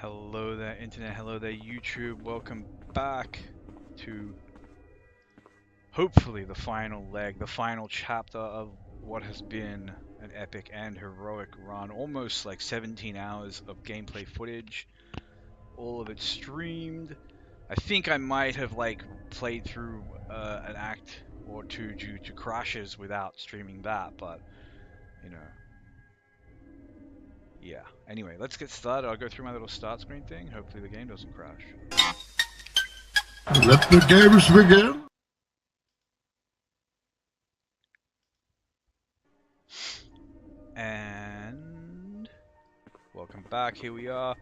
Hello there internet, hello there YouTube, welcome back to hopefully the final leg, the final chapter of what has been an epic and heroic run. Almost like 17 hours of gameplay footage, all of it streamed. I think I might have played through an act or two due to crashes without streaming that, but you know. Yeah. Anyway, let's get started. I'll go through my little start screen thing. Hopefully the game doesn't crash. Let the games begin. And welcome back. Here we are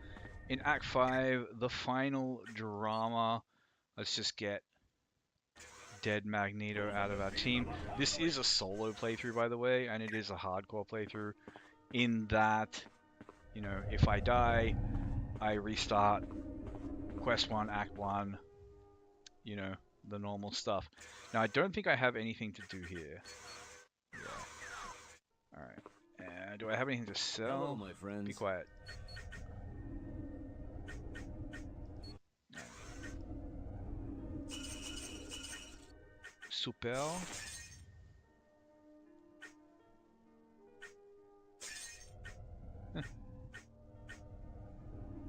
in Act 5, the final drama. Let's just get Dead Magneto out of our team. This is a solo playthrough, by the way, and it is a hardcore playthrough in that, you know, if I die, I restart Quest 1, Act 1, you know, the normal stuff. Now, I don't think I have anything to do here. Yeah. Alright. Do I have anything to sell? Hello, my friends. Be quiet. Super.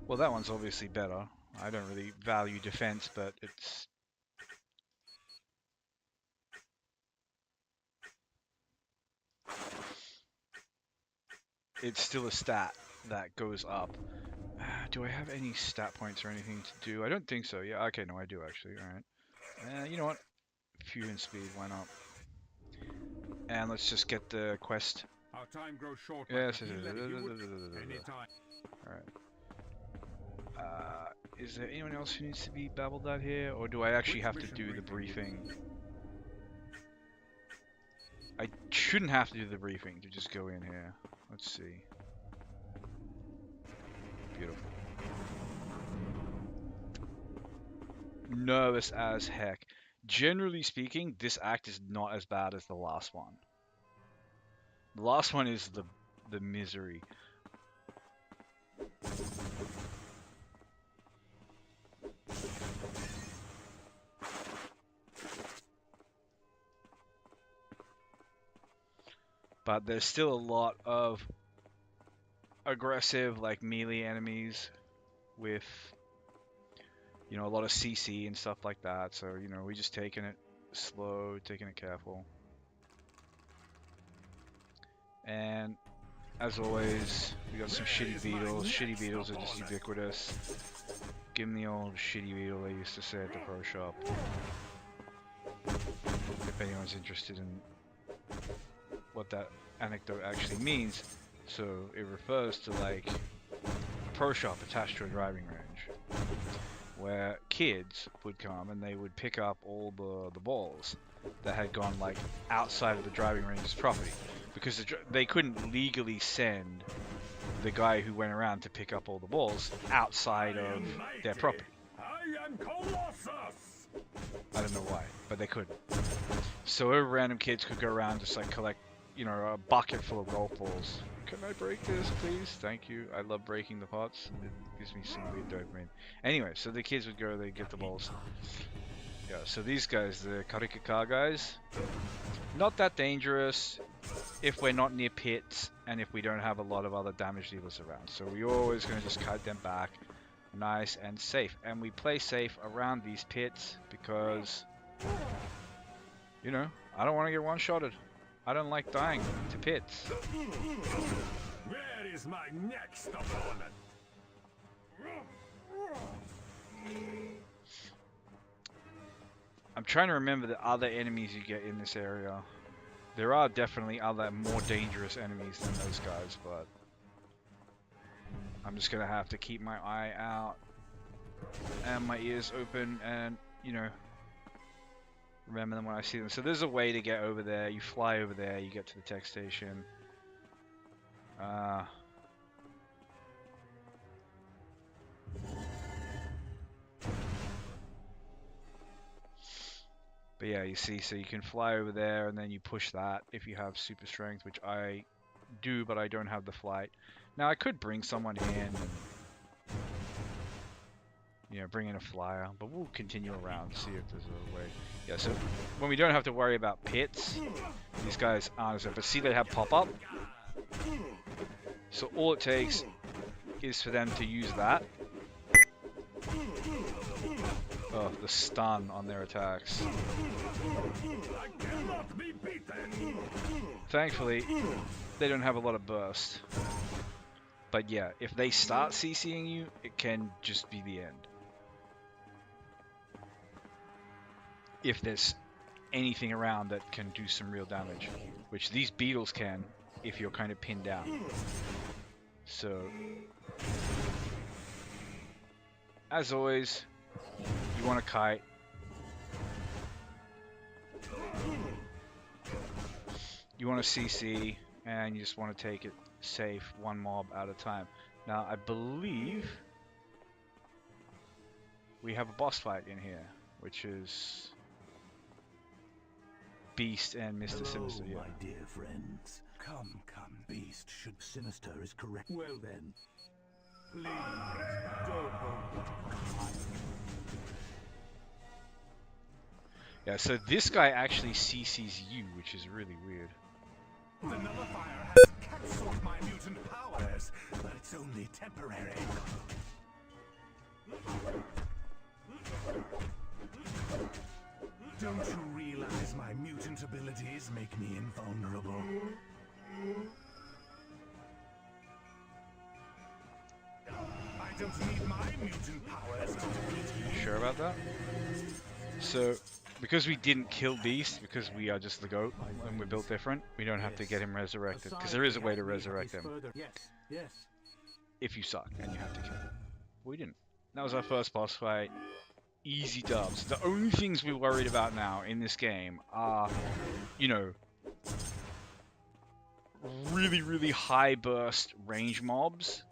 Well, that one's obviously better. I don't really value defense, but it's still a stat that goes up. Do I have any stat points or anything to do? I don't think so. Yeah, okay, no, I do actually. Alright. You know what? Fusion speed, why not? And let's just get the quest. Our time grows short. Yes. Alright. Is there anyone else who needs to be babbled at here? Or do I actually have to do the briefing? I shouldn't have to do the briefing to just go in here. Let's see. Beautiful. Nervous as heck. Generally speaking, this act is not as bad as the last one. The last one is the misery. But there's still a lot of aggressive, like, melee enemies with, you know, a lot of CC and stuff like that. So, you know, we're just taking it slow, taking it careful. And as always, we got some shitty beetles. Shitty beetles are just ubiquitous. Give them the old shitty beetle they used to say at the pro shop. If anyone's interested in what that anecdote actually means. So it refers to like a pro shop attached to a driving range, where kids would come and they would pick up all the balls that had gone like outside of the driving range's property, because they couldn't legally send the guy who went around to pick up all the balls outside of their property. I am Colossus. I don't know why, but they couldn't. So random kids could go around just like collect, you know, a bucket full of golf balls. Can I break this, please? Thank you. I love breaking the pots. It gives me some weird dopamine. Anyway, so the kids would go, they'd get the balls. Yeah, so these guys, the Karikaka guys, not that dangerous if we're not near pits and if we don't have a lot of other damage dealers around. So we're always going to just kite them back nice and safe. And we play safe around these pits because, you know, I don't want to get one-shotted. I don't like dying to pits. Where is my next opponent? I'm trying to remember the other enemies you get in this area. There are definitely other more dangerous enemies than those guys, but I'm just gonna have to keep my eye out and my ears open and, you know, remember them when I see them. So there's a way to get over there. You fly over there, you get to the tech station. But yeah, you see, so you can fly over there and then you push that if you have super strength, which I do, but I don't have the flight. Now I could bring someone in and you know, bring in a flyer, but we'll continue around, see if there's a way. Yeah, so when we don't have to worry about pits, these guys aren't as, but see they have pop-up? So all it takes is for them to use that. Oh, the stun on their attacks. I cannot be beaten. Thankfully, they don't have a lot of burst. But yeah, if they start CCing you, it can just be the end. If there's anything around that can do some real damage, which these beetles can if you're kind of pinned down. So, as always, you want to kite. You want to CC, and you just want to take it safe, one mob at a time. Now, I believe we have a boss fight in here, which is Beast and Mr. Hello, Sinister. Yeah. my dear friends. Come, Beast. Should Sinister is correct. Well then, please don't hold. Yeah, so this guy actually CCs you, which is really weird. The nullifier has cancelled my mutant powers, but it's only temporary. Don't you realize my mutant abilities make me invulnerable? I don't need my mutant powers to defeat you. Sure about that? So, because we didn't kill Beast, because we are just the goat, and we're built different, we don't have to get him resurrected, because there is a way to resurrect him. Yes. If you suck, and you have to kill him. We didn't. That was our first boss fight. Easy dubs. The only things we're worried about now in this game are, you know, really, really high burst range mobs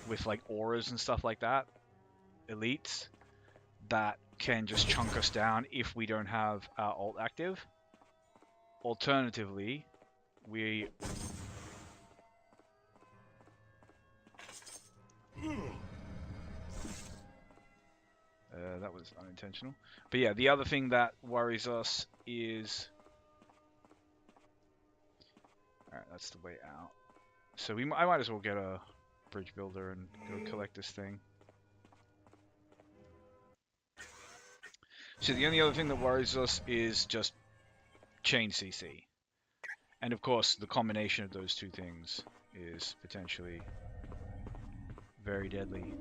with like auras and stuff like that. Elites that can just chunk us down if we don't have our ult active. Alternatively, we that was unintentional. But yeah, the other thing that worries us is... Alright, that's the way out. So I might as well get a bridge builder and go collect this thing. So the only other thing that worries us is just chain CC. And of course, the combination of those two things is potentially very deadly.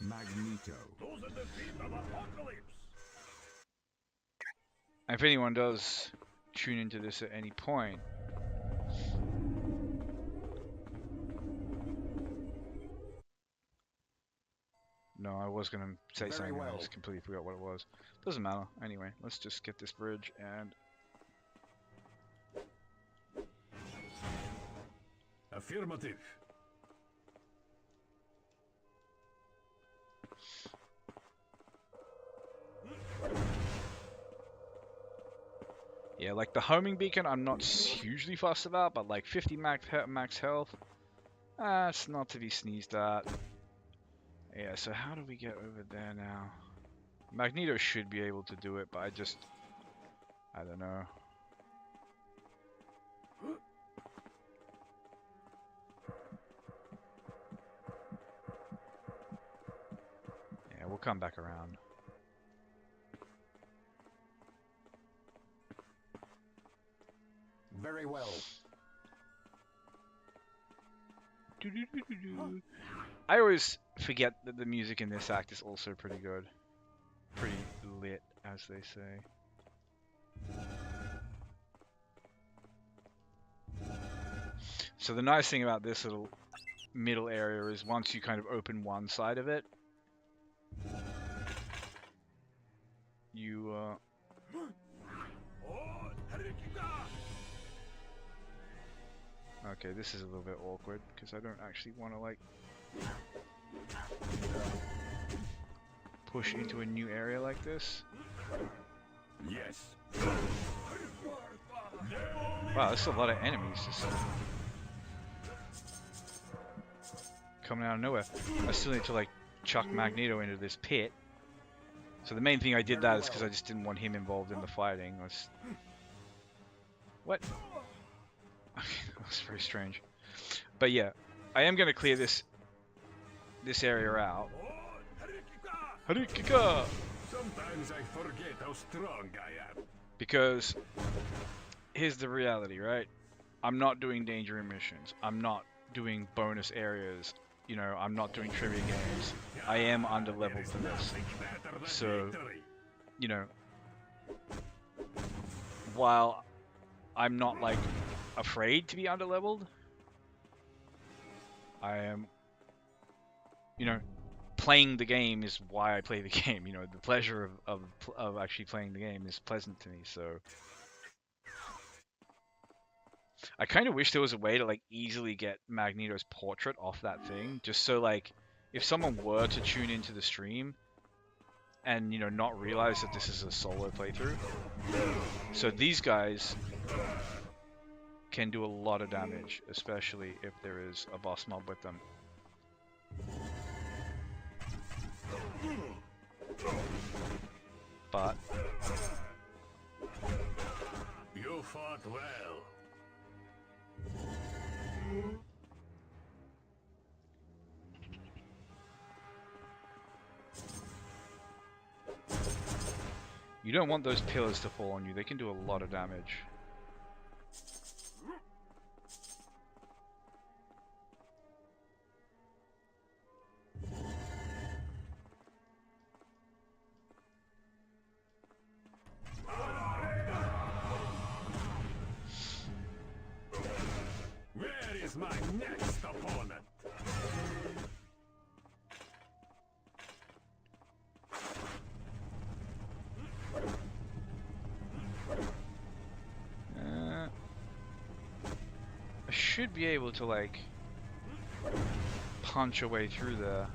Magneto. Those are the feet of apocalypse. And if anyone does tune into this at any point, no, I was going to say something, I just completely forgot what it was. Doesn't matter. Anyway, let's just get this bridge and... Affirmative. Yeah, like the homing beacon I'm not hugely fussed about, but like 50 max health, it's not to be sneezed at. Yeah, so how do we get over there now? Magneto should be able to do it, but I don't know. Yeah, we'll come back around. Very well. I always forget that the music in this act is also pretty good. Pretty lit, as they say. So the nice thing about this little middle area is once you kind of open one side of it, you okay, this is a little bit awkward because I don't actually want to like push into a new area like this. Yes. Wow, there's a lot of enemies just coming out of nowhere. I still need to like chuck Magneto into this pit. So the main thing I did that is because I just didn't want him involved in the fighting. What? That was very strange. But yeah, I am going to clear this area out. Harikika! Sometimes I forget how strong I am. Because here's the reality, right? I'm not doing danger missions. I'm not doing bonus areas. You know, I'm not doing trivia games. I am under leveled for this. So, you know, while I'm not like afraid to be under leveled, I am, you know, playing the game is why I play the game. You know, the pleasure of actually playing the game is pleasant to me. So I kind of wish there was a way to like easily get Magneto's portrait off that thing, just so like if someone were to tune into the stream and, you know, not realize that this is a solo playthrough. So these guys can do a lot of damage, especially if there is a boss mob with them. But You fought well. you don't want those pillars to fall on you. They can do a lot of damage. Where is my next opponent? I should be able to like punch a way through there.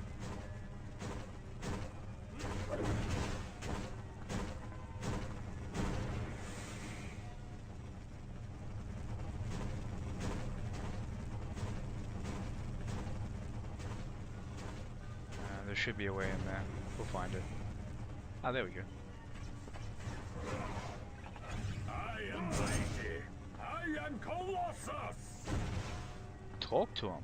There should be a way in there. We'll find it. Ah, there we go. I am mighty. I am Colossus. Talk to him.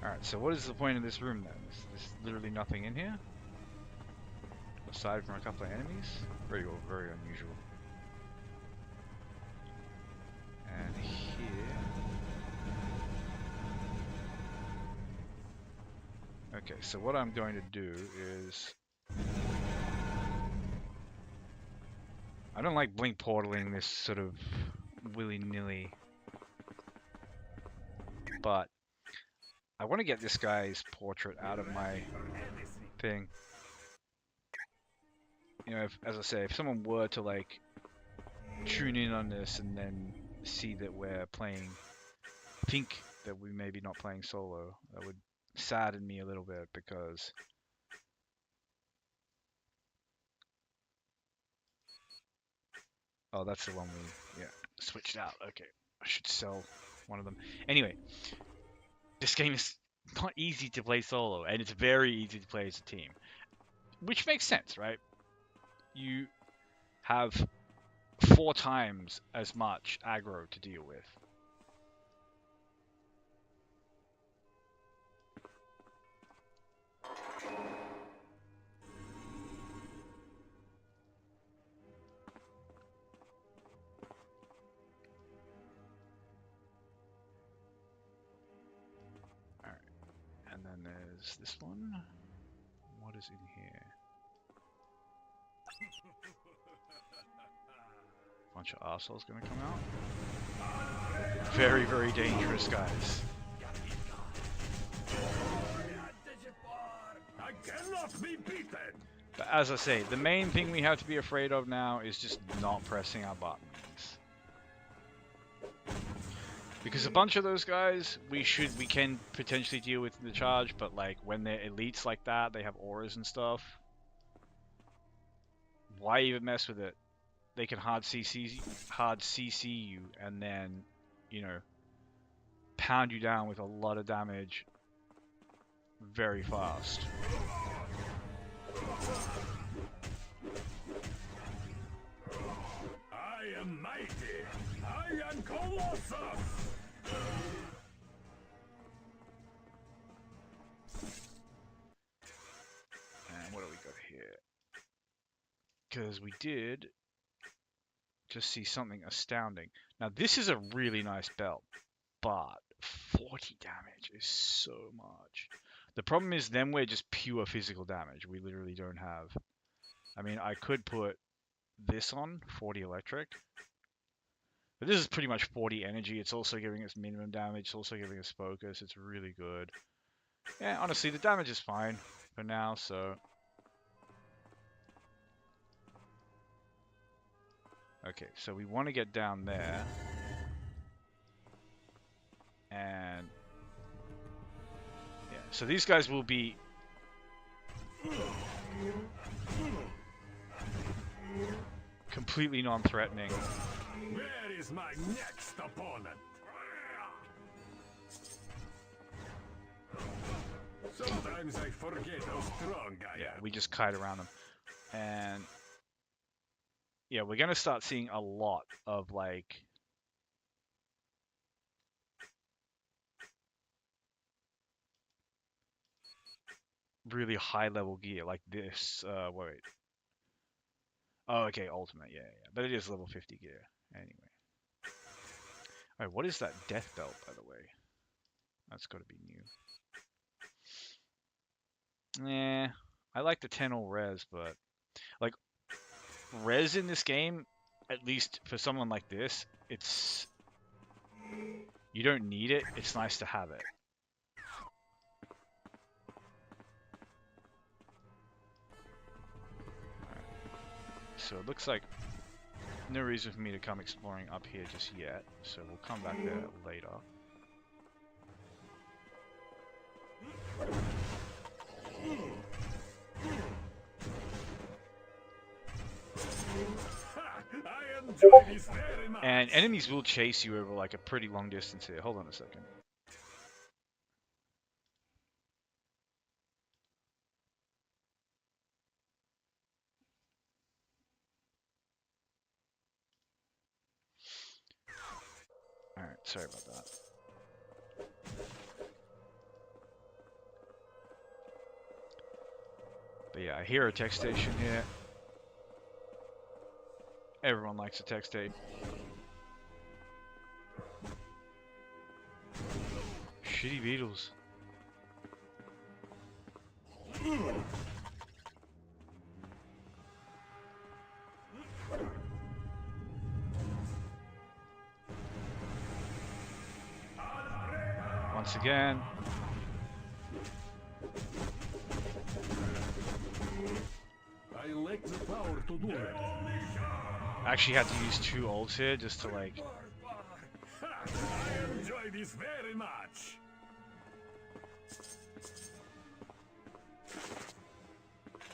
Alright, so what is the point of this room then? There's literally nothing in here? Aside from a couple of enemies? Very unusual. And here... Okay, so what I'm going to do is... I don't like blink portaling this sort of willy-nilly, but I want to get this guy's portrait out of my thing. You know, as I say, if someone were to like tune in on this and then see that we're playing, think that we may be not playing solo, that would sadden me a little bit because oh, that's the one we switched out. Okay, I should sell one of them. Anyway, this game is not easy to play solo, and it's very easy to play as a team, which makes sense, right? You have 4 times as much aggro to deal with. Alright, and then there's this one. What is in here? Bunch of arseholes gonna come out. Very, very dangerous, guys. I cannot be beaten. But as I say, the main thing we have to be afraid of now is just not pressing our buttons. Because a bunch of those guys, we can potentially deal with in the charge, but like when they're elites like that, they have auras and stuff. Why even mess with it? They can hard CC you, and then, you know, pound you down with a lot of damage very fast. I am mighty. I am Colossus. And what do we got here? Because we did just see something astounding. Now this is a really nice belt, but 40 damage is so much. The problem is then we're just pure physical damage. We literally don't have... I mean, I could put this on, 40 electric. But this is pretty much 40 energy. It's also giving us minimum damage. It's also giving us focus. It's really good. Yeah, honestly, the damage is fine for now, so... Okay, so we want to get down there. And... yeah, so these guys will be... completely non-threatening. Where is my next opponent? Sometimes I forget how strong I Yeah, am. we just kite around them. And... yeah, we're going to start seeing a lot of, like... really high-level gear, like this. Wait. Oh, okay, ultimate, yeah. But it is level 50 gear, anyway. Alright, what is that death belt, by the way? That's got to be new. Yeah, I like the 10 all res, but... like, res in this game, at least for someone like this, it's... you don't need it, it's nice to have it. So it looks like no reason for me to come exploring up here just yet, so we'll come back there later. I enjoy this very much. And enemies will chase you over like a pretty long distance here. Hold on a second. Alright, sorry about that. But yeah, I hear a tech station here. Everyone likes a tech station. Shitty beetles. Once again. I lack the power to do it. I actually had to use 2 ults here just to like... I enjoy this very much.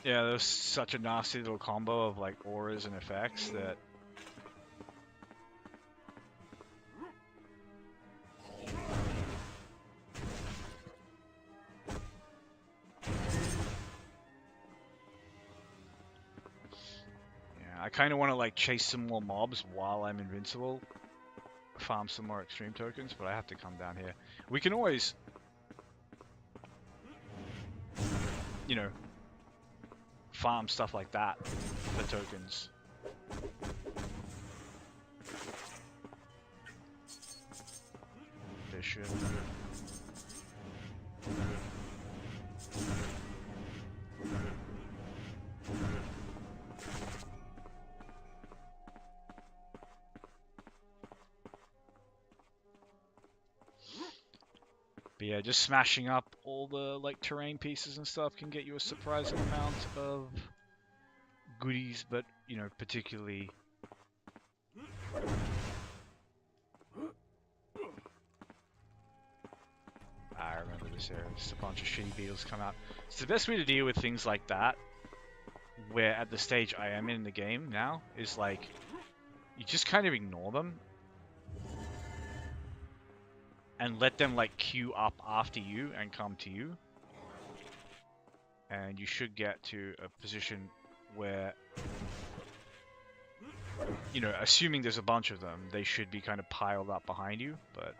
yeah, there's such a nasty little combo of like auras and effects that... I kind of want to like chase some more mobs while I'm invincible, farm some more extreme tokens, but I have to come down here. We can always, you know, farm stuff like that for tokens. Vision. But yeah, just smashing up all the like terrain pieces and stuff can get you a surprising amount of goodies, but you know, particularly this area. Just a bunch of shitty beetles come out. It's the best way to deal with things like that, where at the stage I am in the game now, is like, you just kind of ignore them. And let them like queue up after you and come to you. And you should get to a position where, you know, assuming there's a bunch of them, they should be kind of piled up behind you, but...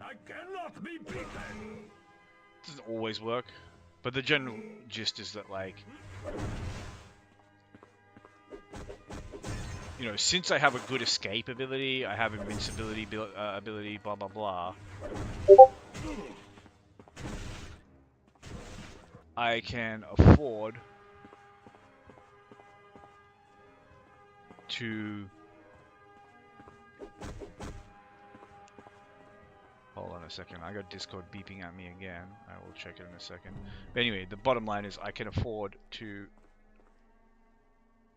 I cannot be beaten. Doesn't always work, but the general gist is that, like, you know, since I have a good escape ability, I have invincibility ability, blah blah blah, I can afford to... Hold on a second, I got Discord beeping at me again. I will check it in a second. But anyway, the bottom line is I can afford to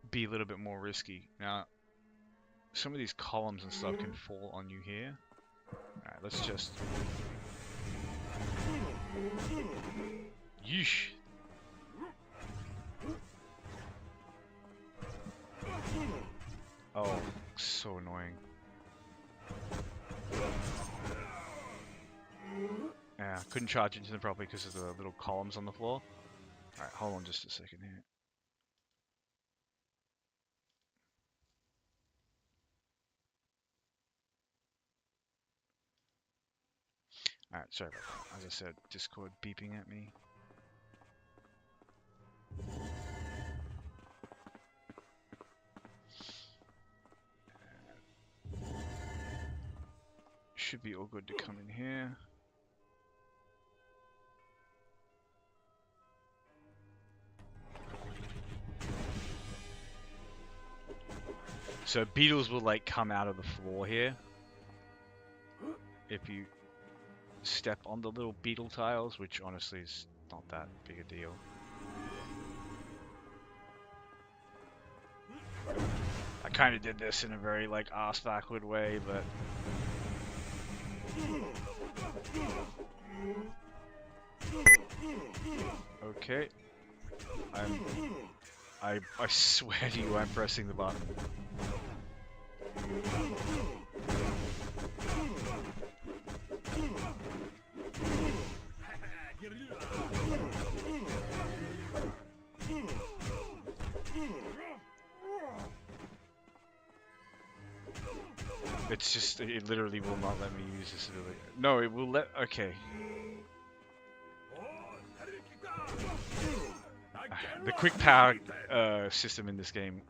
be a little bit more risky. Now, some of these columns and stuff can fall on you here. Alright, let's just... Yeesh! Oh, so annoying. Yeah, couldn't charge into them properly because of the little columns on the floor. Alright, hold on just a second here. Alright, sorry about that. As I said, Discord beeping at me. Should be all good to come in here. So beetles will like come out of the floor here if you step on the little beetle tiles, which honestly is not that big a deal. I kind of did this in a very like ass backward way, but okay. I swear to you, I'm pressing the button. It's just, it literally will not let me use this ability. No, it will let, okay. The quick power system in this game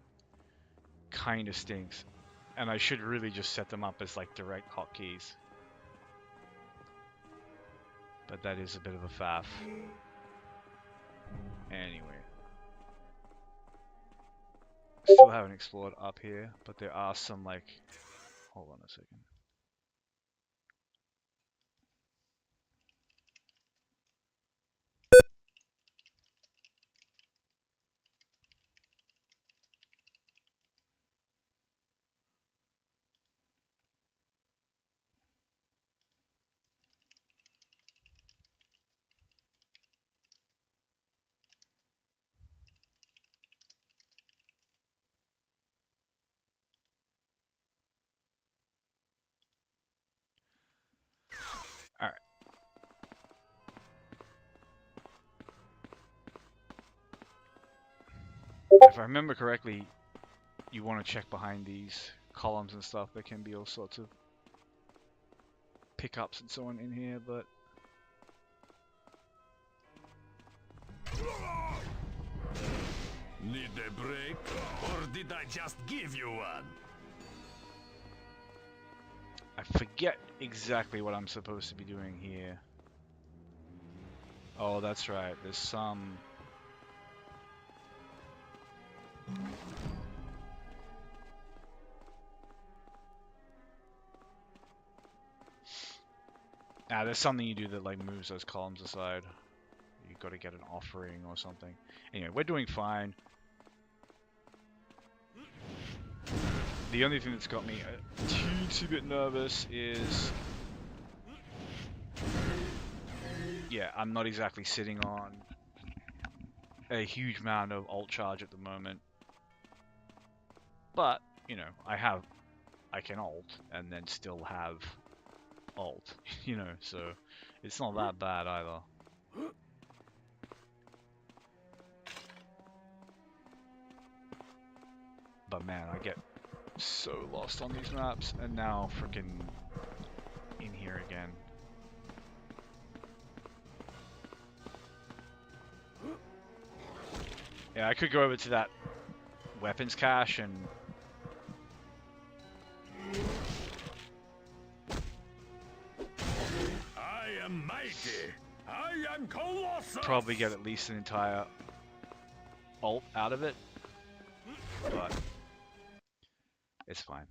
kind of stinks. And I should really just set them up as like direct hotkeys. But that is a bit of a faff. Anyway. Still haven't explored up here, but there are some like... Hold on a second. Alright. If I remember correctly, you want to check behind these columns and stuff. There can be all sorts of pickups and so on in here, but... Need a break? Or did I just give you one? I forget exactly what I'm supposed to be doing here. Oh, that's right. There's some... there's something you do that like moves those columns aside. You've got to get an offering or something. Anyway, we're doing fine. The only thing that's got me a teensy bit nervous is, yeah, I'm not exactly sitting on a huge amount of alt charge at the moment, but you know, I can alt and then still have alt, you know, so it's not that bad either. But man, I get so lost on these maps, and now freaking in here again. Yeah, I could go over to that weapons cache and I am mighty. I am colossal. probably get at least an entire alt out of it, but it's fine.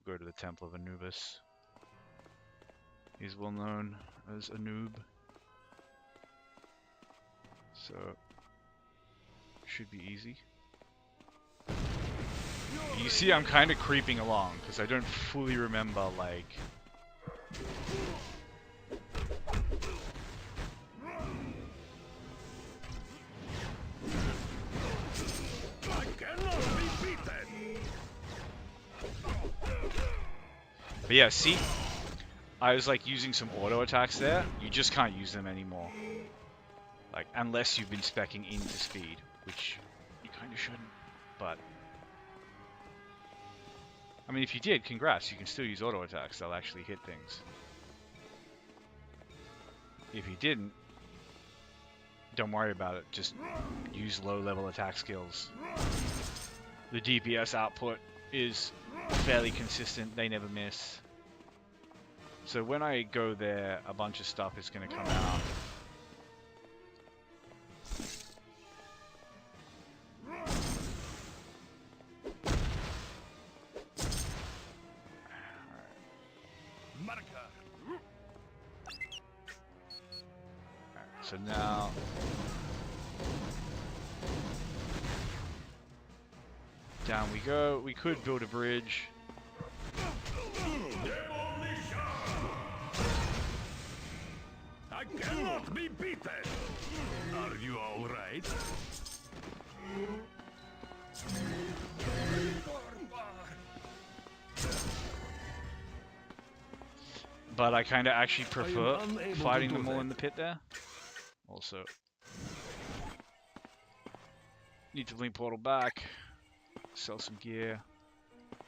We'll go to the Temple of Anubis. He's well known as a noob, so should be easy. You see, I'm kind of creeping along because I don't fully remember, like, I cannot be beaten. but yeah, see, I was like using some auto attacks there. You just can't use them anymore, like, unless you've been speccing into speed, which you kind of shouldn't. But I mean, if you did, congrats, you can still use auto attacks. They'll actually hit things. If you didn't, don't worry about it. Just use low-level attack skills. The DPS output is fairly consistent. They never miss. So when I go there, a bunch of stuff is going to come out. So now, down we go. We could build a bridge. I cannot be beaten. Are you all right? But I kind of actually prefer unable to fighting do them all that. in the pit there. Also, need to link portal back, sell some gear.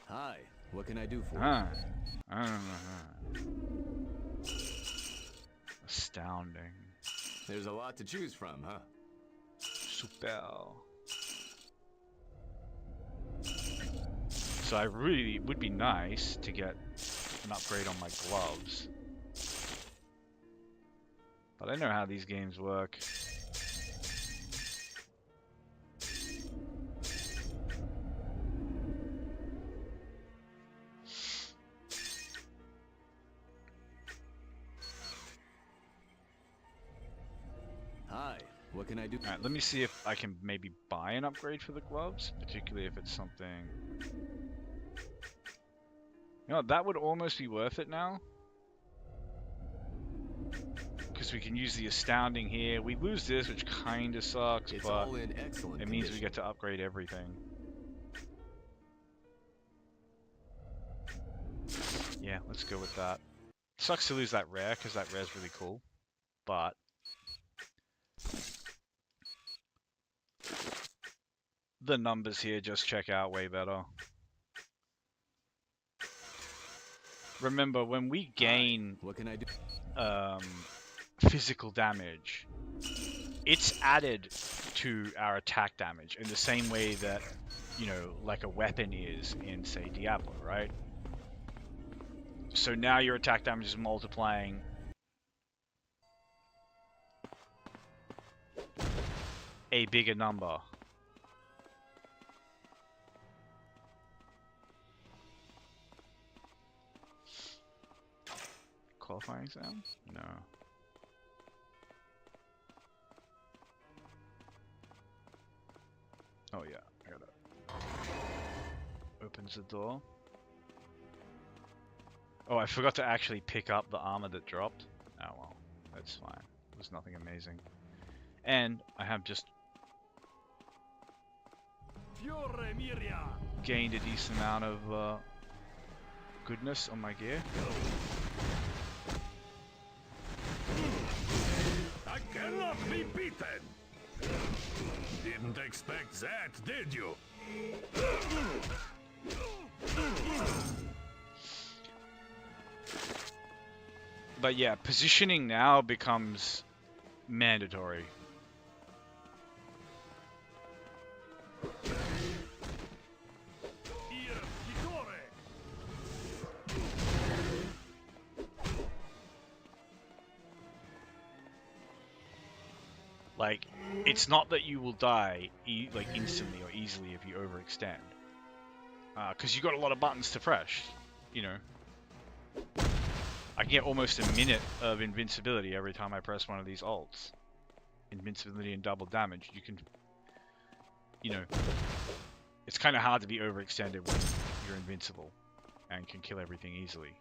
Hi, what can I do for you? Astounding. There's a lot to choose from, huh? Super. So I really would be nice to get an upgrade on my gloves. But I know how these games work. Hi, what can I do? Alright, let me see if I can maybe buy an upgrade for the gloves, particularly if it's something... You know what, that would almost be worth it now. Because we can use the astounding here. We lose this, which kind of sucks, It's but all in excellent it means we condition. get to upgrade everything. Yeah, let's go with that. Sucks to lose that rare, because that rare's really cool. But the numbers here just check out way better. Remember, when we gain What can I do? physical damage, it's added to our attack damage in the same way that, you know, like a weapon is in, say, Diablo, right? So now your attack damage is multiplying a bigger number. Qualifying exam? No. Oh yeah, I got it. Opens the door. Oh, I forgot to actually pick up the armor that dropped. Oh well, that's fine. It was nothing amazing. And I have just Fiore Miria. gained a decent amount of goodness on my gear. I cannot be beaten. Didn't expect that, did you? But yeah, positioning now becomes mandatory. Ir Vitore. Like, it's not that you will die like instantly or easily if you overextend, because you got a lot of buttons to press. You know, I get almost a minute of invincibility every time I press one of these ults. Invincibility and double damage. You can, you know, it's kind of hard to be overextended when you're invincible and can kill everything easily.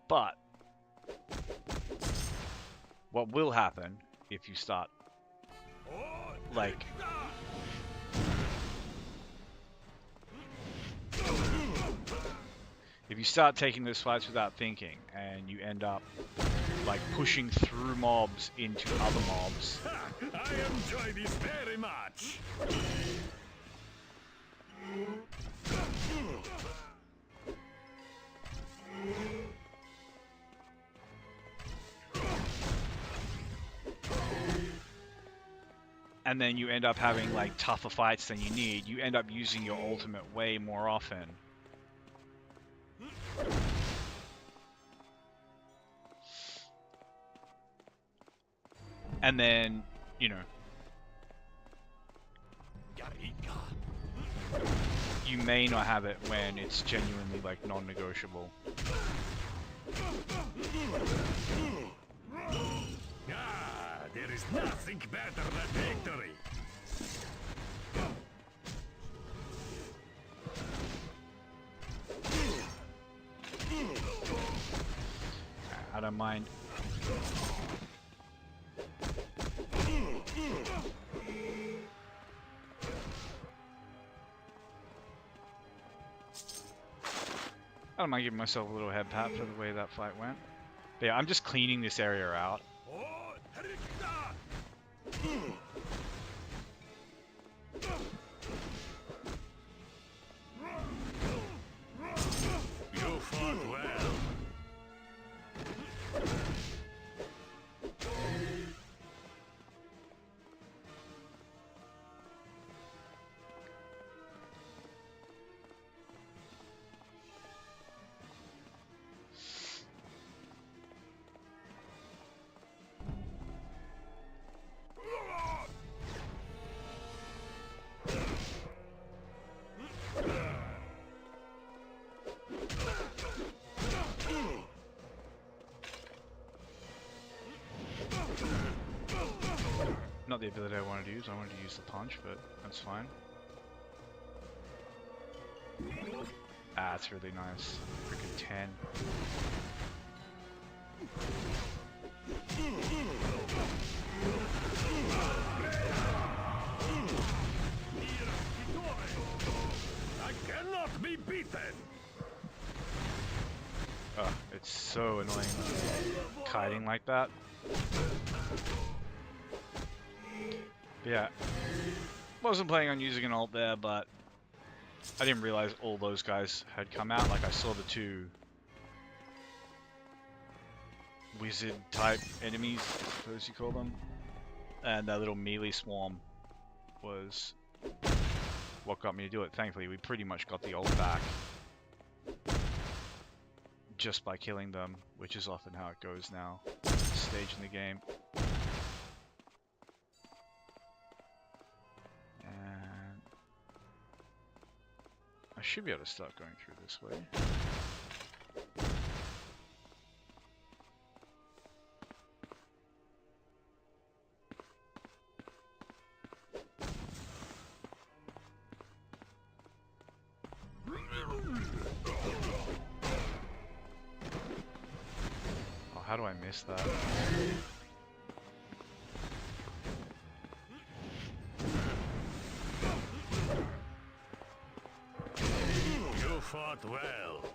But what will happen if you start, like, if you start taking those fights without thinking and you end up like pushing through mobs into other mobs, I enjoy this very much. and then you end up having like tougher fights than you need, you end up using your ultimate way more often. And then, you know, you may not have it when it's genuinely like non-negotiable. Ah, there is nothing better than victory. I don't mind. I don't mind giving myself a little head pat for the way that fight went. But yeah, I'm just cleaning this area out. Oh, Ricta! You fought well. Not the ability I wanted to use. I wanted to use the punch, but that's fine. Ah, it's really nice. Freaking 10. I cannot be beaten. Oh, it's so annoying kiting like that. Yeah, wasn't planning on using an ult there, but I didn't realize all those guys had come out. Like, I saw the two wizard type enemies, I suppose you call them, and that little melee swarm was what got me to do it. Thankfully, we pretty much got the ult back just by killing them, which is often how it goes now, at this stage in the game. And I should be able to start going through this way. how do I miss that? You fought well.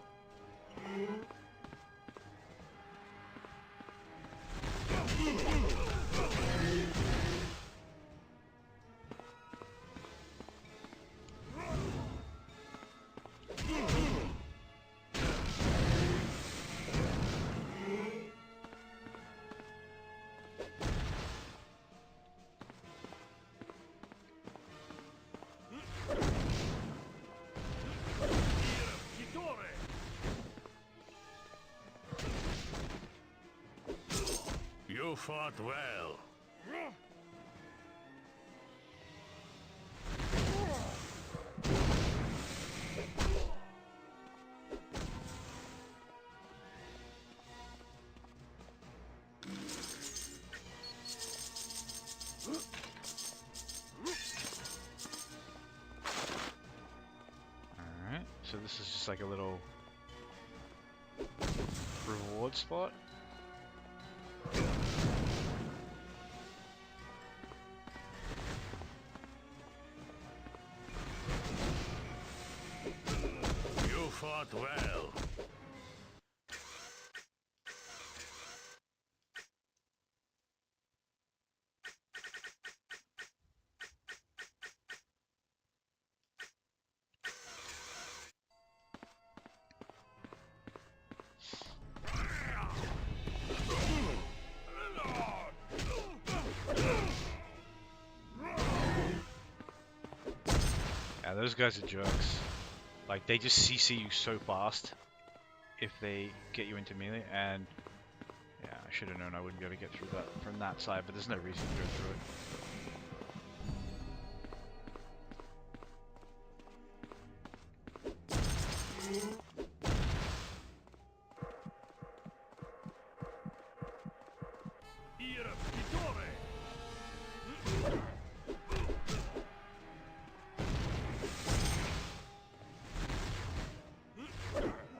You fought well. Alright, so this is just like a little reward spot. You fought well. Yeah, those guys are jerks. Like, they just CC you so fast if they get you into melee, and yeah, I should have known I wouldn't be able to get through that from that side, but there's no reason to go through it.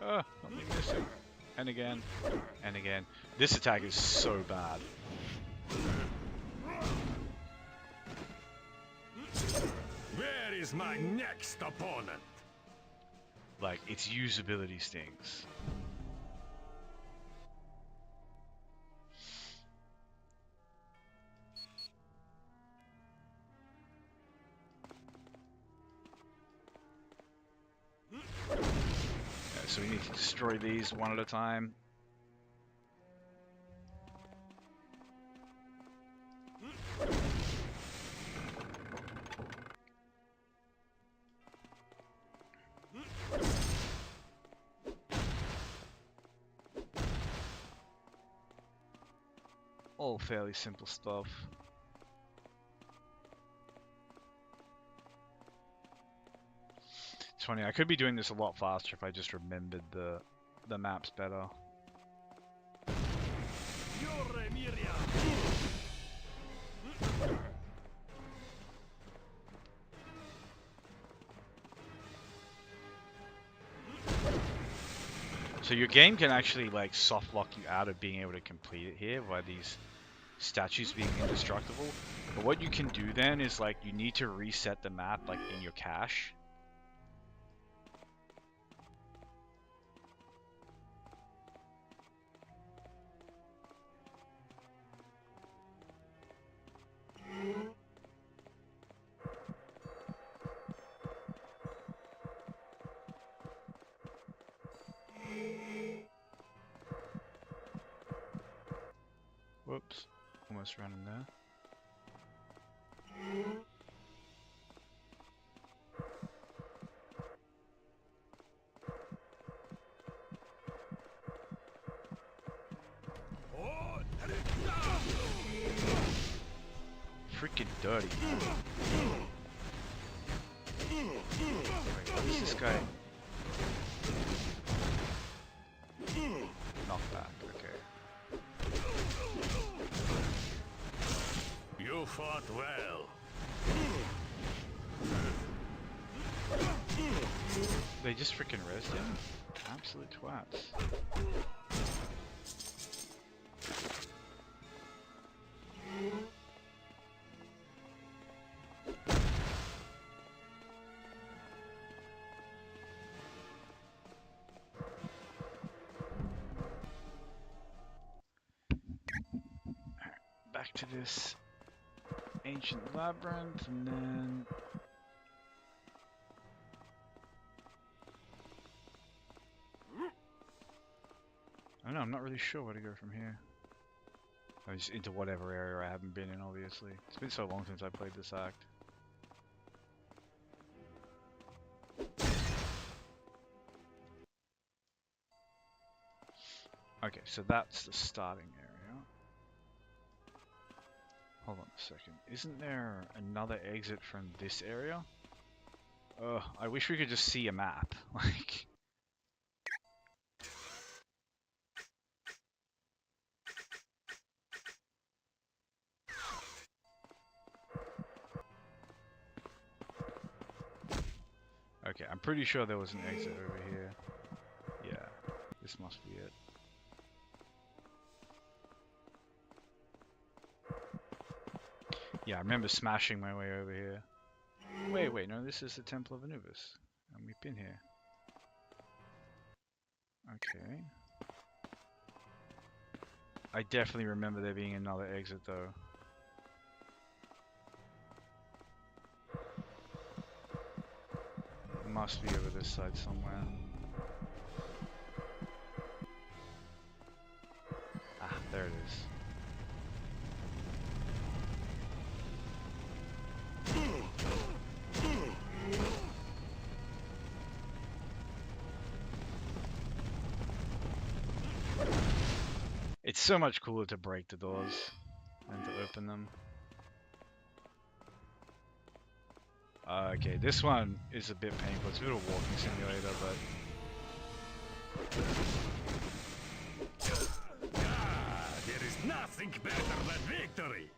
Oh, not me missing. And again. And again. This attack is so bad. Where is my next opponent? Like, its usability stinks. So we need to destroy these one at a time. All fairly simple stuff. It's funny, I could be doing this a lot faster if I just remembered the maps better. So your game can actually like soft lock you out of being able to complete it here by these statues being indestructible. But what you can do then is like you need to reset the map like in your cache. Whoops, almost ran in there. Freaking dirty. Wait, what is this guy? Knock back, okay. You fought well. They just freaking rezzed him? Absolute twats. Back to this ancient labyrinth, and then I don't know, I'm not really sure where to go from here. I was into whatever area I haven't been in, obviously. It's been so long since I played this act. Okay, so that's the starting area. Hold on a second. Isn't there another exit from this area? Ugh, I wish we could just see a map. Like... Okay, I'm pretty sure there was an exit over here. Yeah, this must be it. Yeah, I remember smashing my way over here. Wait, no, this is the Temple of Anubis. And we've been here. Okay. I definitely remember there being another exit, though. It must be over this side somewhere. Ah, there it is. It's so much cooler to break the doors than to open them. Okay, this one is a bit painful. It's a bit of a walking simulator, but... There is nothing better than victory!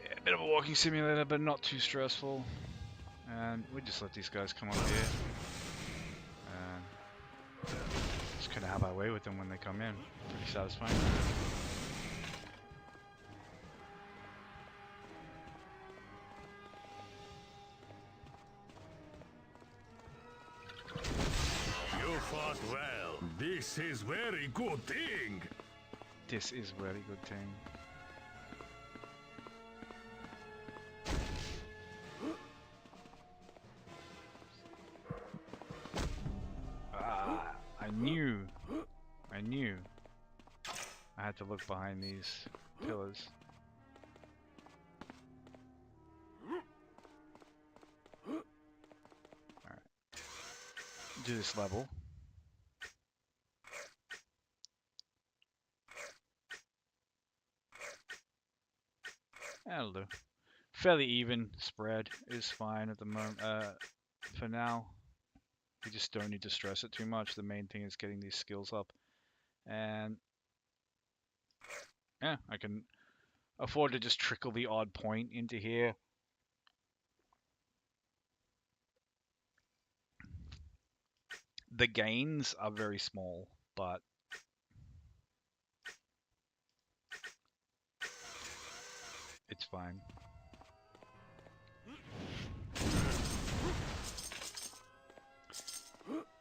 Yeah, a bit of a walking simulator, but not too stressful. And we just let these guys come up here. And just kind of have our way with them when they come in. Pretty satisfying. You fought well. This is very good thing. This is really good thing. I knew. I had to look behind these pillars. Alright. Do this level. That'll do. Fairly even spread is fine at the moment. For now. We just don't need to stress it too much. The main thing is getting these skills up. And yeah, I can afford to just trickle the odd point into here. The gains are very small, but it's fine.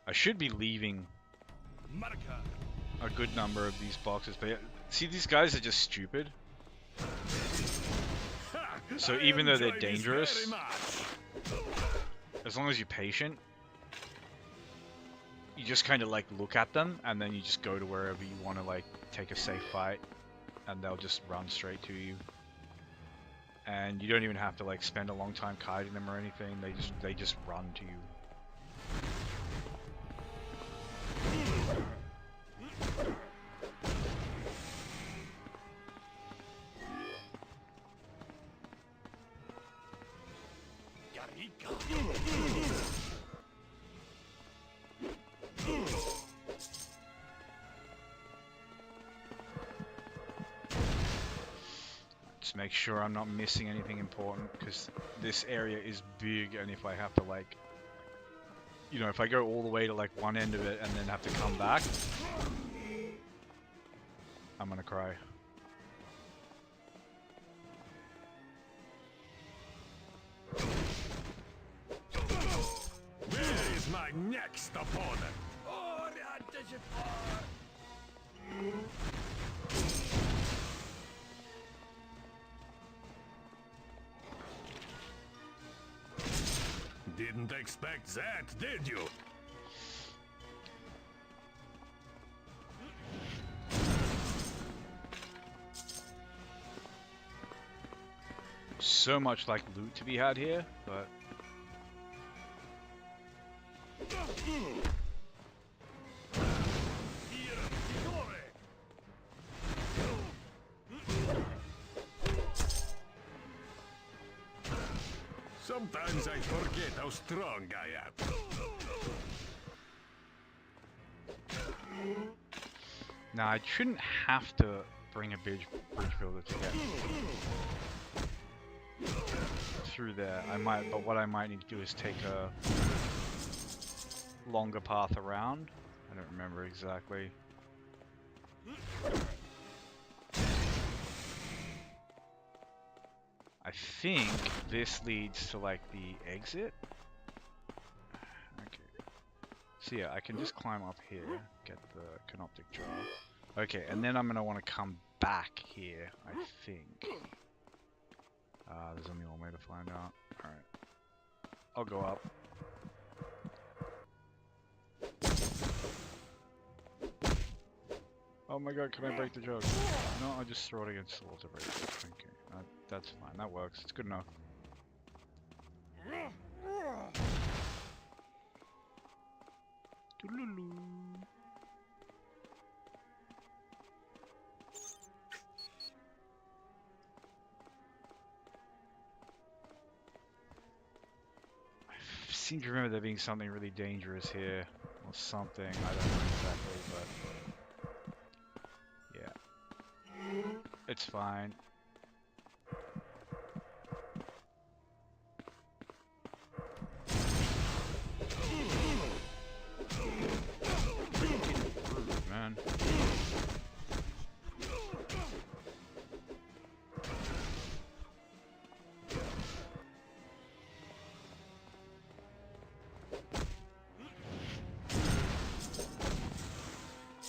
I should be leaving a good number of these boxes, but see, these guys are just stupid. So even though they're dangerous, as long as you're patient, you just kind of like look at them and then you just go to wherever you want to like take a safe fight, and they'll just run straight to you. And you don't even have to like spend a long time kiting them or anything. They just run to you. Just make sure I'm not missing anything important, because this area is big, and if I have to, like, you know, if I go all the way to, like, one end of it and then have to come back, I'm gonna cry. Where is my next opponent? Didn't expect that, did you? So much, like, loot to be had here, but... Sometimes I forget how strong I am. Now, I shouldn't have to bring a bridge builder to get through there. I might, but what I might need to do is take a longer path around. I don't remember exactly. I think this leads to, like, the exit. Okay. So yeah, I can just climb up here, get the canoptic jar. Okay, and then I'm gonna want to come back here, I think. There's only one way to find out. Alright. I'll go up. Oh my god, can I break the jug? No, I'll just throw it against the wall to break it. Okay, that's fine. That works. It's good enough. Doodaloo. I seem to remember there being something really dangerous here. Or something. I don't know exactly, but... yeah. It's fine. Man.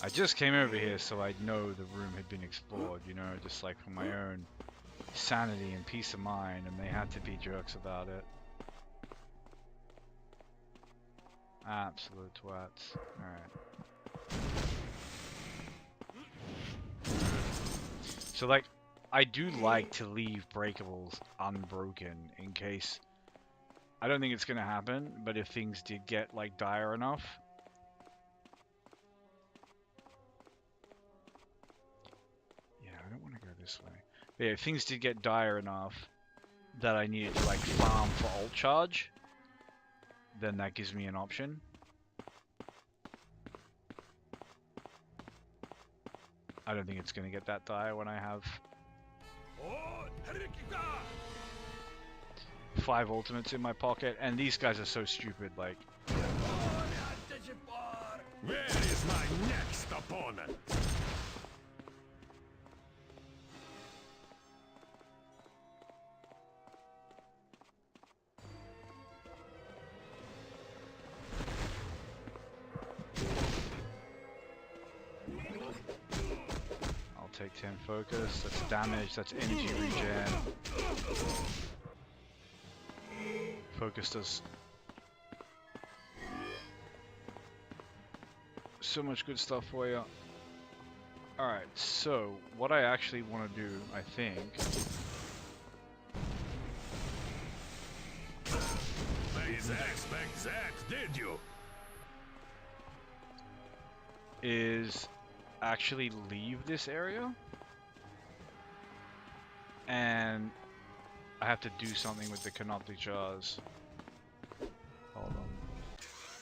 I just came over here so I'd know the room had been explored, you know, just like for my own sanity and peace of mind, and they had to be jerks about it. Absolute twats. Alright. So, like, I do like to leave breakables unbroken in case... I don't think it's gonna happen, but if things did get, like, dire enough... yeah, I don't want to go this way. But yeah, if things did get dire enough that I needed to, like, farm for ult charge, then that gives me an option. I don't think it's gonna get that dire when I have 5 ultimates in my pocket, and these guys are so stupid, like... Where is my next opponent? I'll take 10 focus, that's damage, that's energy regen. Focus does so much good stuff for you. Alright, so what I actually want to do, I think, Didn't expect that, did you? is actually leave this area. And I have to do something with the canoptic jars. Hold on.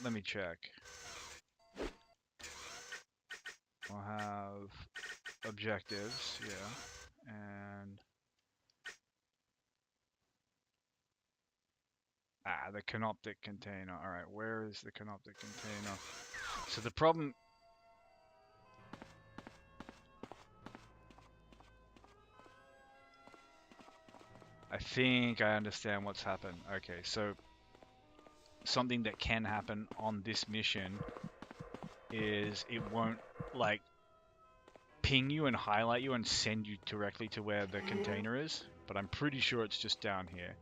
Let me check. I'll have objectives, yeah. And the canoptic container. Alright, where is the canoptic container? So the problem... I think I understand what's happened. Okay, so something that can happen on this mission is it won't like ping you and highlight you and send you directly to where the container is, but I'm pretty sure it's just down here.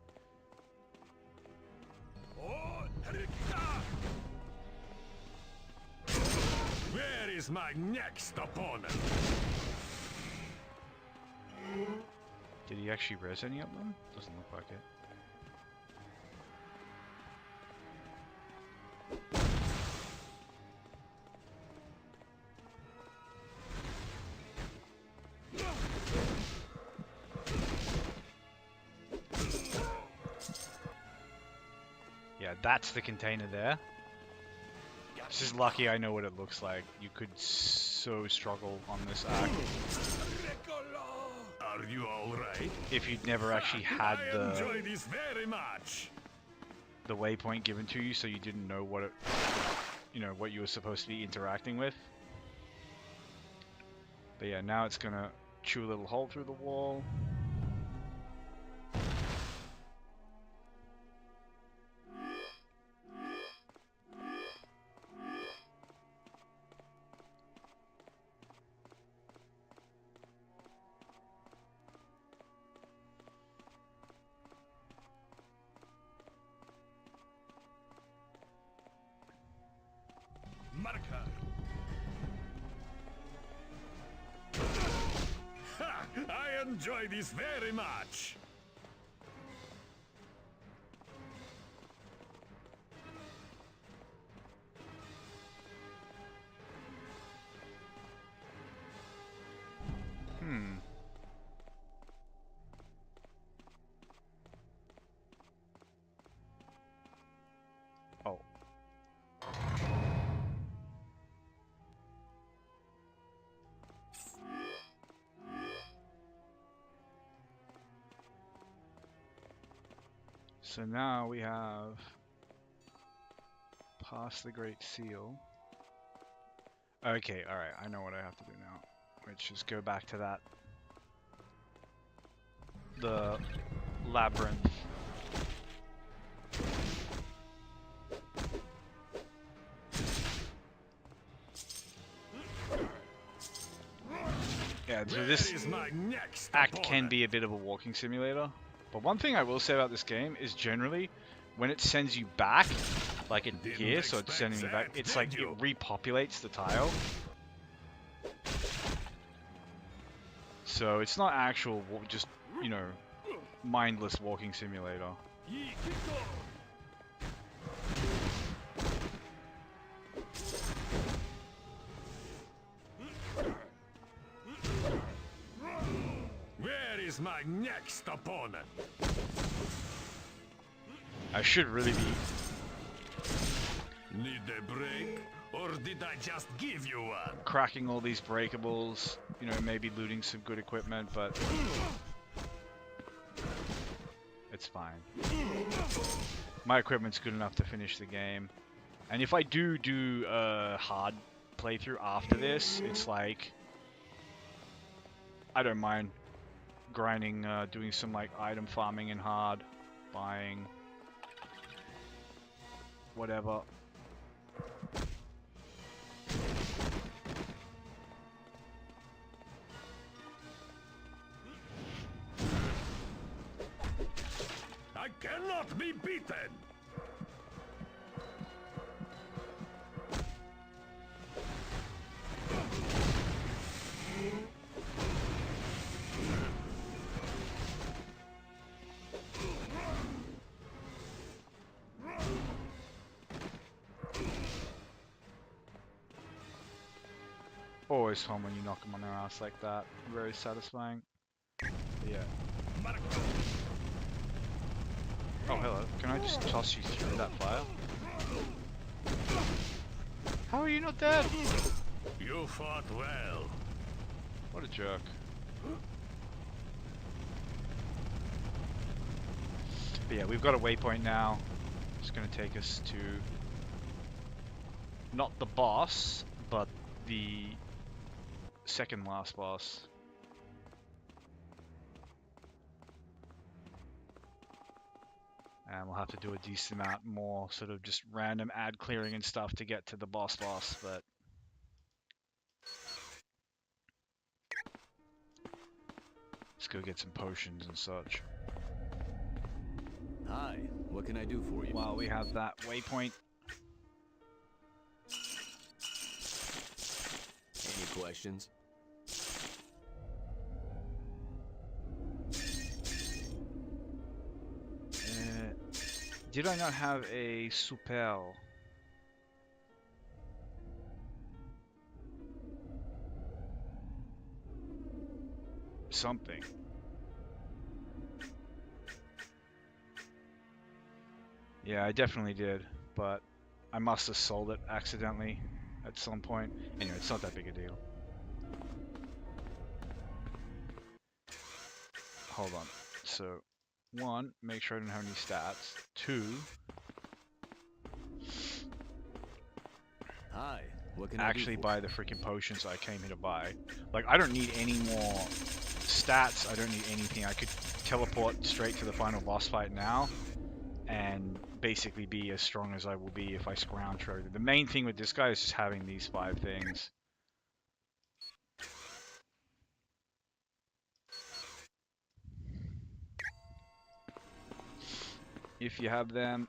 Where is my next opponent? Did he actually res any of them? Doesn't look like it. Yeah, that's the container there. This is lucky I know what it looks like. You could so struggle on this act Are you alright? if you'd never actually had I enjoy this very much. the waypoint given to you, so you didn't know what it, you know, what you were supposed to be interacting with. But yeah, now it's gonna chew a little hole through the wall. Marker. Ha! I enjoy this very much. Oh. So now we have past the Great Seal. Okay, alright, I know what I have to do now. Which is go back to that. The labyrinth. Yeah, so this Where is my next act can opponent? be a bit of a walking simulator. But one thing I will say about this game is generally, when it sends you back, like in Didn't here, so it's expect sending me back, that, it's did like you? it repopulates the tile. So it's not actual, just, you know, mindless walking simulator. Where is my next opponent? I should really be... Need a break? Or did I just give you one? cracking all these breakables, you know, maybe looting some good equipment, but it's fine. My equipment's good enough to finish the game. And if I do a hard playthrough after this, it's like, I don't mind grinding, doing some like item farming in hard, buying whatever. I cannot be beaten! Always fun when you knock them on their ass like that. Very satisfying. But yeah. Oh, hello. Can I just toss you through that fire? How are you not dead? You fought well. What a jerk. But yeah, we've got a waypoint now. It's going to take us to not the boss, but the second last boss. And we'll have to do a decent amount more sort of just random ad clearing and stuff to get to the boss, but let's go get some potions and such. Hi, what can I do for you? While we have that waypoint. Any questions? Did I not have a super? Something. Yeah, I definitely did, but I must have sold it accidentally at some point. Anyway, it's not that big a deal. Hold on. So, 1, make sure I don't have any stats. 2, Hi, what can actually I do buy the freaking potions I came here to buy. Like, I don't need any more stats. I don't need anything. I could teleport straight to the final boss fight now and basically be as strong as I will be if I scrounge for it. The main thing with this guy is just having these 5 things. If you have them,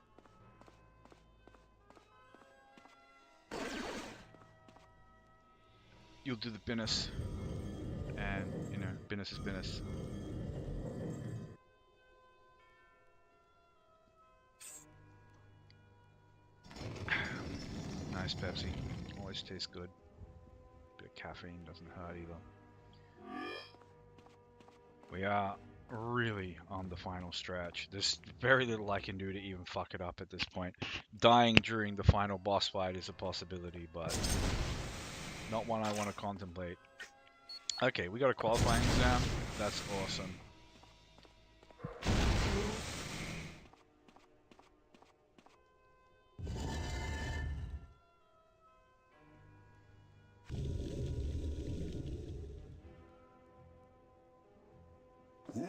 you'll do the business. And, you know, business is business. Nice Pepsi. Always tastes good. Bit of caffeine doesn't hurt either. We are really on the final stretch. There's very little I can do to even fuck it up at this point. Dying during the final boss fight is a possibility, but not one I want to contemplate. Okay, we got a qualifying exam. That's awesome. Who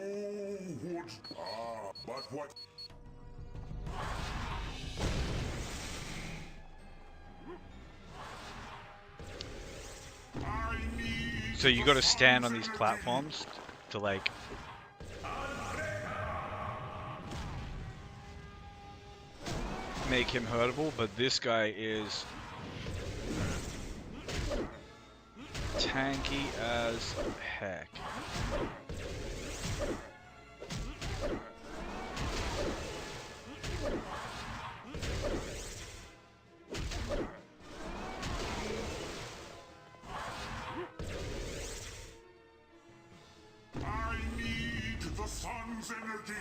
would... but what... So you got to stand on these platforms to like make him hurtable, but this guy is tanky as heck. I need the sun's energy.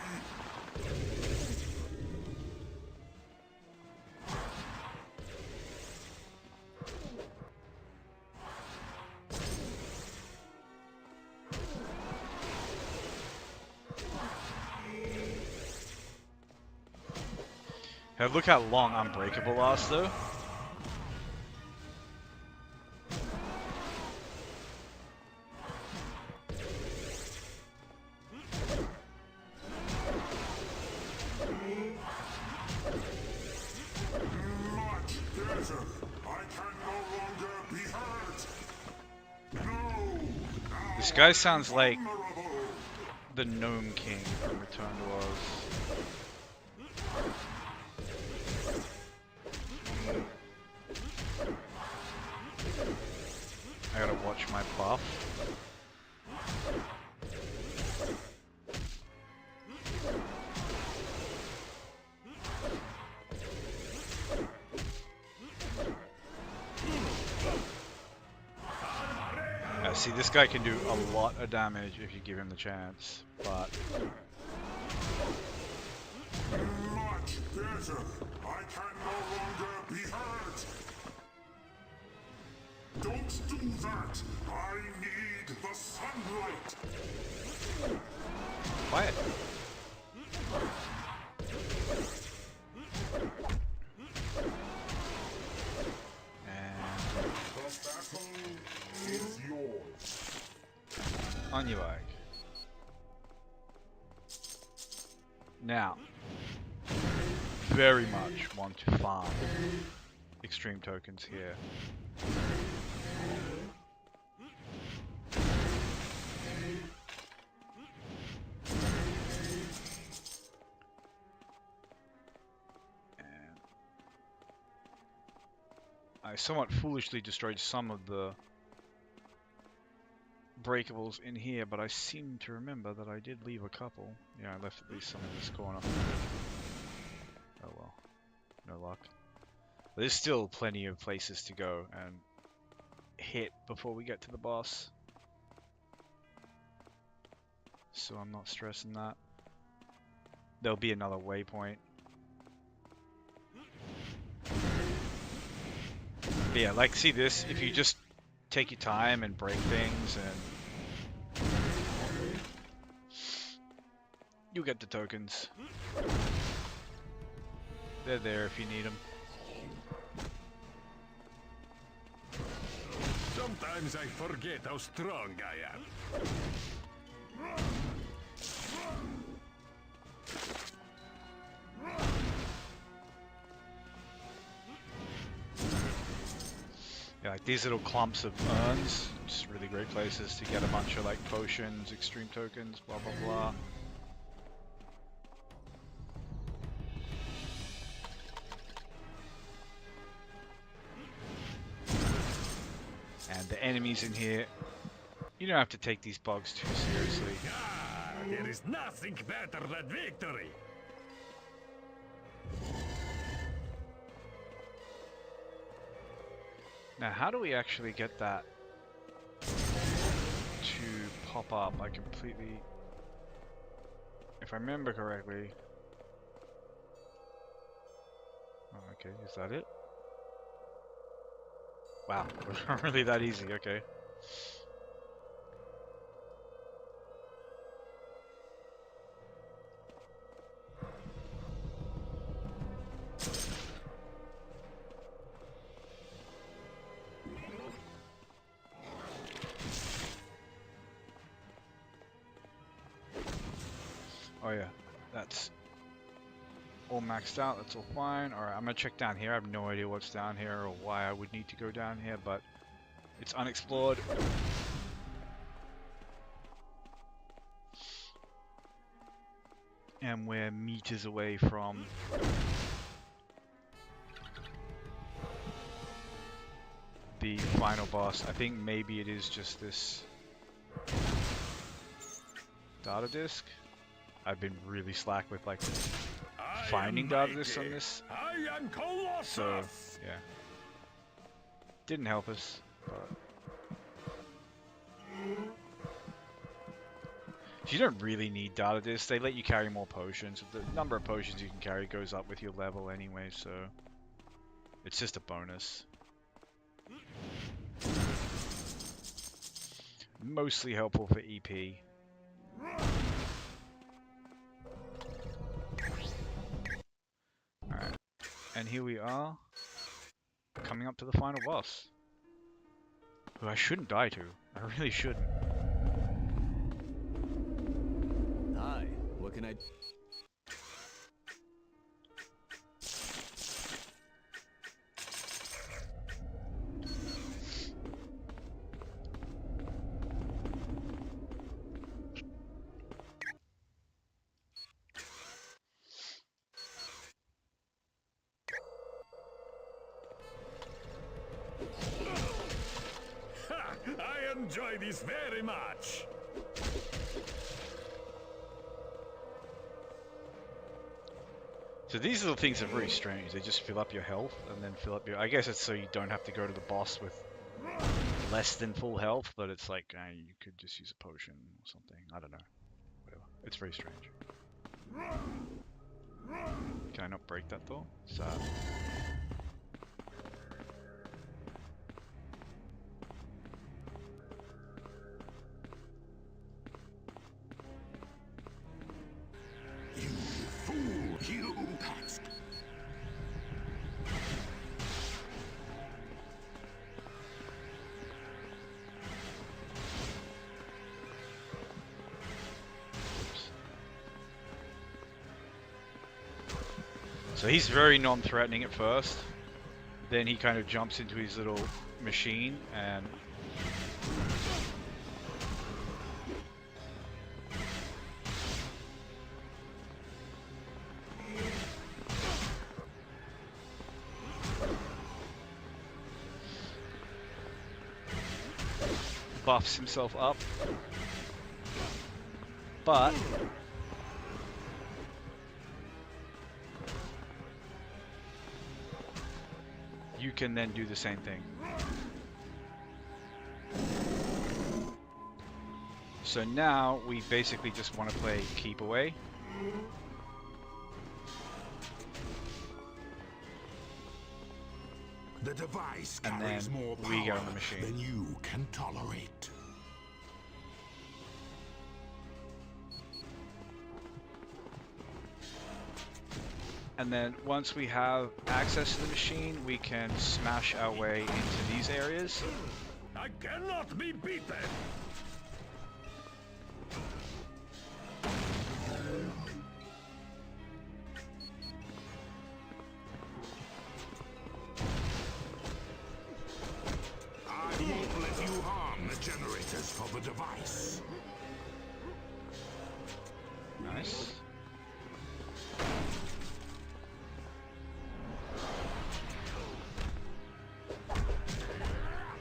Hey, look how long Unbreakable lasts though. Much better. I can no longer be hurt. No. This guy sounds like Vulnerable. the Gnome King from Return to Oz. I gotta watch my buff. See, this guy can do a lot of damage if you give him the chance, but Much better. I can no longer be hurt. Don't do that. I need the sunlight. quiet. on you like. Now, very much want to farm extreme tokens here. And I somewhat foolishly destroyed some of the breakables in here, but I seem to remember that I did leave a couple. Yeah, I left at least some in this corner. Oh well, no luck. There's still plenty of places to go and hit before we get to the boss. So I'm not stressing that. There'll be another waypoint. But yeah, like see this, if you just take your time and break things and you'll get the tokens. They're there if you need them. Sometimes I forget how strong I am. Yeah, like these little clumps of urns, just really great places to get a bunch of like potions, extreme tokens, blah blah blah. And the enemies in here, you don't have to take these bugs too seriously. Ah, there is nothing better than victory. Now, how do we actually get that to pop up? I completely, if I remember correctly. Oh, okay, is that it? Wow, it was not really that easy, okay. Oh yeah, that's all maxed out, that's all fine. Alright, I'm gonna check down here. I have no idea what's down here or why I would need to go down here, but it's unexplored. And we're meters away from the final boss. I think maybe it is just this data disk. I've been really slack with like finding data disks on this. I am Colossus. So yeah, didn't help us. But you don't really need data disks. They let you carry more potions. The number of potions you can carry goes up with your level anyway, so it's just a bonus. Mostly helpful for EP. Alright, and here we are, coming up to the final boss, who I shouldn't die to. I really shouldn't. Hi, what can I... Ha! I enjoy this very much. So these little things are very strange. They just fill up your health and then fill up your... I guess it's so you don't have to go to the boss with less than full health, but it's like you could just use a potion or something. I don't know. Whatever. It's very strange. Can I not break that though? Sad. You passed. So he's very non-threatening at first. Then he kind of jumps into his little machine and buffs himself up. But you can then do the same thing. So now we basically just want to play keep away. The device And carries then more we get power on the machine. than you can tolerate. And then once we have access to the machine, we can smash our way into these areas. I cannot be beaten. I won't let you harm the generators for the device. Nice.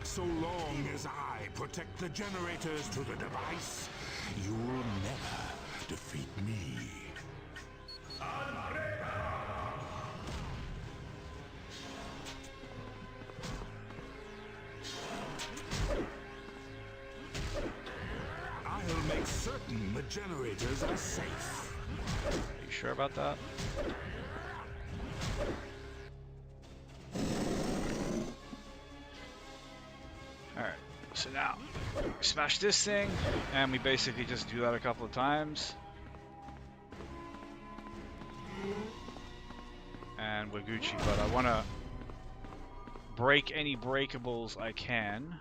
So long as I protect the generators to the device, you'll never defeat me. I'll make certain the generators are safe. Are you sure about that? Alright, so now we smash this thing, and we basically just do that a couple of times. And we're Gucci, but I want to break any breakables I can.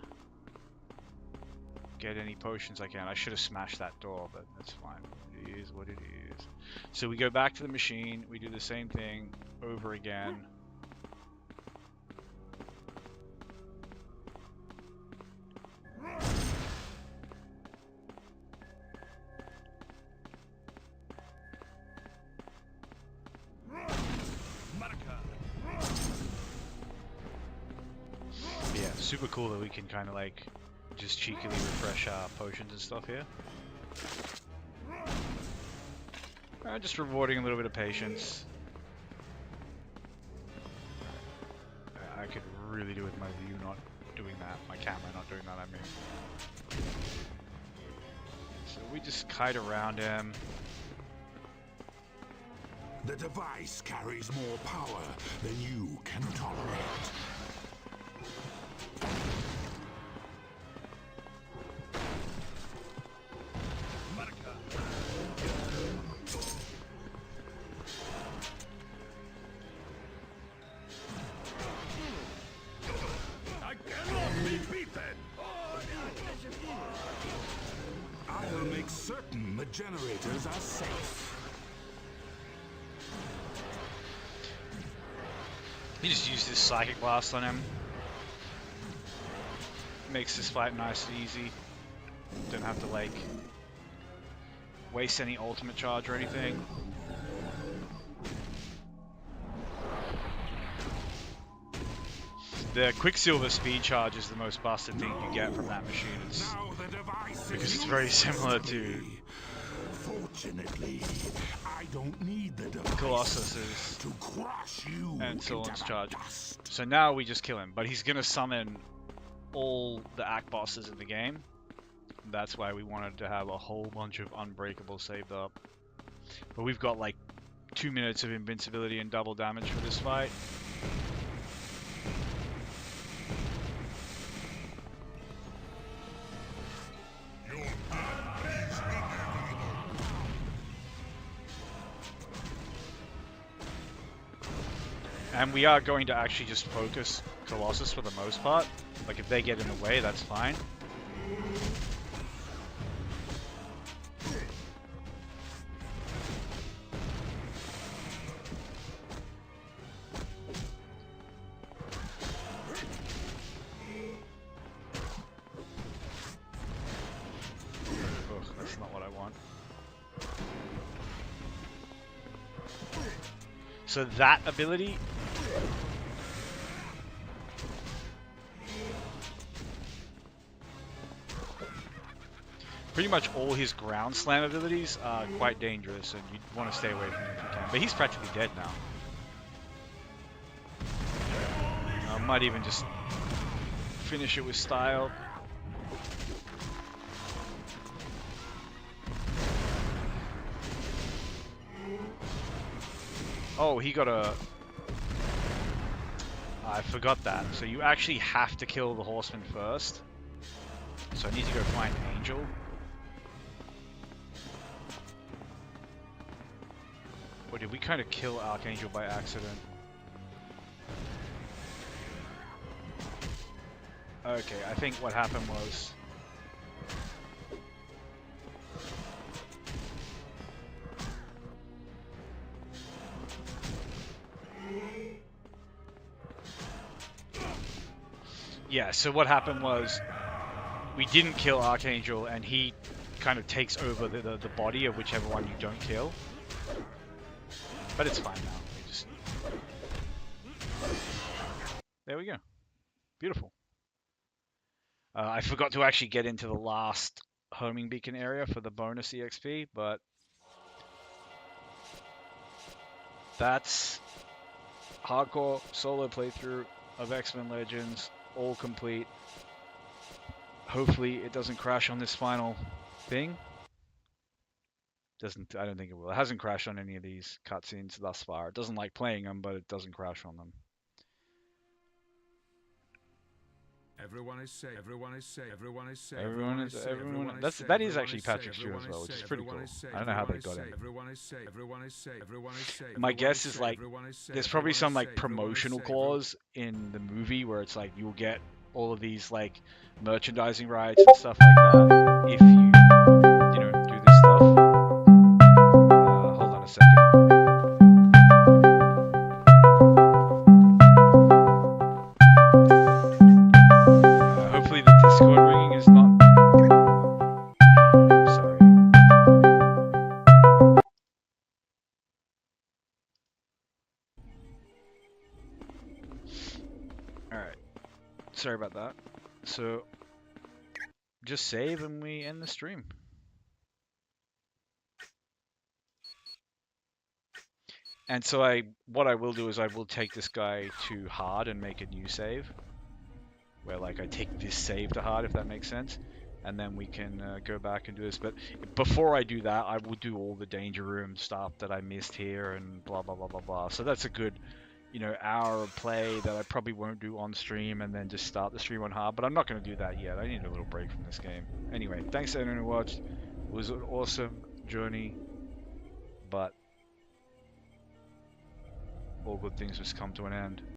Get any potions I can. I should have smashed that door, but that's fine. It is what it is. So we go back to the machine, we do the same thing over again. Yeah, super cool that we can kind of like just cheekily refresh our potions and stuff here. Just rewarding a little bit of patience. I could really do with my view not doing that, my camera not doing that, I mean. So we just kite around him. The device carries more power than you can tolerate. I cannot be beaten. I'll make certain the generators are safe. He just used his psychic blast on him. Makes this fight nice and easy. Don't have to like waste any ultimate charge or anything. The Quicksilver speed charge is the most busted thing you get from that machine. It's, Now the device because is it's very useless similar to to me. Fortunately, I don't need the device Colossus's to crush you and Solon's into charge. dust. So now we just kill him, but he's gonna summon all the act bosses in the game. That's why we wanted to have a whole bunch of unbreakable saved up. But we've got like 2 minutes of invincibility and double damage for this fight. And we are going to actually just focus Colossus for the most part. Like if they get in the way, that's fine. So that ability. Pretty much all his ground slam abilities are quite dangerous, and you want to stay away from him if you can. But he's practically dead now. I might even just finish it with style. Oh, he got a... I forgot that. So you actually have to kill the horseman first. So I need to go find Angel. Or did we kind of kill Archangel by accident? Okay, I think what happened was... Yeah, so what happened was we didn't kill Archangel, and he kind of takes over the body of whichever one you don't kill. But it's fine now. We just... There we go. Beautiful. I forgot to actually get into the last homing beacon area for the bonus EXP, but that's hardcore solo playthrough of X-Men Legends, all complete. Hopefully it doesn't crash on this final thing. I don't think it will. It hasn't crashed on any of these cutscenes thus far. It doesn't like playing them, but it doesn't crash on them. Everyone is safe. Everyone is safe. Everyone is safe. Everyone. That is actually Patrick Stewart as well, which is pretty cool. I don't know how they got him. Everyone is safe. Everyone is safe. Everyone is safe. My guess is like there's probably some like promotional clause in the movie where it's like you'll get all of these like merchandising rights and stuff like that if you do this stuff. Hold on a second. Hopefully the Discord ringing is not... Sorry. Alright. Sorry about that. So, just save and we end the stream. And so what I will do is I will take this guy to hard and make a new save. Where like I take this save to hard, if that makes sense. And then we can go back and do this. But before I do that, I will do all the danger room stuff that I missed here and blah, blah, blah, blah, blah. So that's a good, hour of play that I probably won't do on stream and then just start the stream on hard. But I'm not going to do that yet. I need a little break from this game. Anyway, thanks to everyone who watched. It was an awesome journey. But all good things must come to an end.